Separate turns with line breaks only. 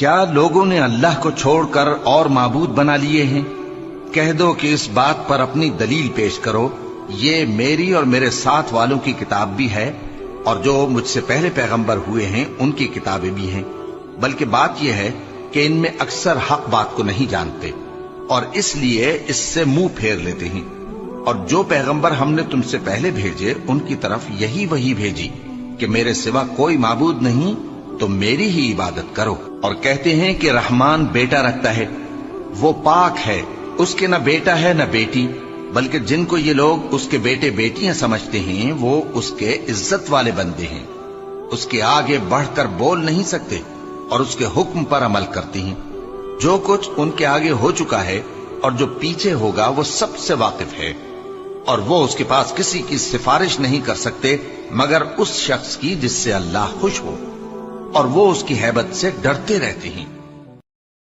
کیا لوگوں نے اللہ کو چھوڑ کر اور معبود بنا لیے ہیں؟ کہہ دو کہ اس بات پر اپنی دلیل پیش کرو، یہ میری اور میرے ساتھ والوں کی کتاب بھی ہے، اور جو مجھ سے پہلے پیغمبر ہوئے ہیں ان کی کتابیں بھی ہیں، بلکہ بات یہ ہے کہ ان میں اکثر حق بات کو نہیں جانتے، اور اس لیے اس سے منہ پھیر لیتے ہیں۔ اور جو پیغمبر ہم نے تم سے پہلے بھیجے ان کی طرف یہی وحی بھیجی کہ میرے سوا کوئی معبود نہیں تو میری ہی عبادت کرو، اور کہتے ہیں کہ رحمان بیٹا رکھتا ہے، وہ پاک ہے، اس کے نہ بیٹا ہے نہ بیٹی، بلکہ جن کو یہ لوگ اس کے بیٹے بیٹیاں سمجھتے ہیں وہ اس کے عزت والے بندے ہیں، اس کے آگے بڑھ کر بول نہیں سکتے اور اس کے حکم پر عمل کرتے ہیں۔ جو کچھ ان کے آگے ہو چکا ہے اور جو پیچھے ہوگا وہ سب سے واقف ہے، اور وہ اس کے پاس کسی کی سفارش نہیں کر سکتے مگر اس شخص کی جس سے اللہ خوش ہو، اور وہ اس کی ہیبت سے ڈرتے رہتے ہیں۔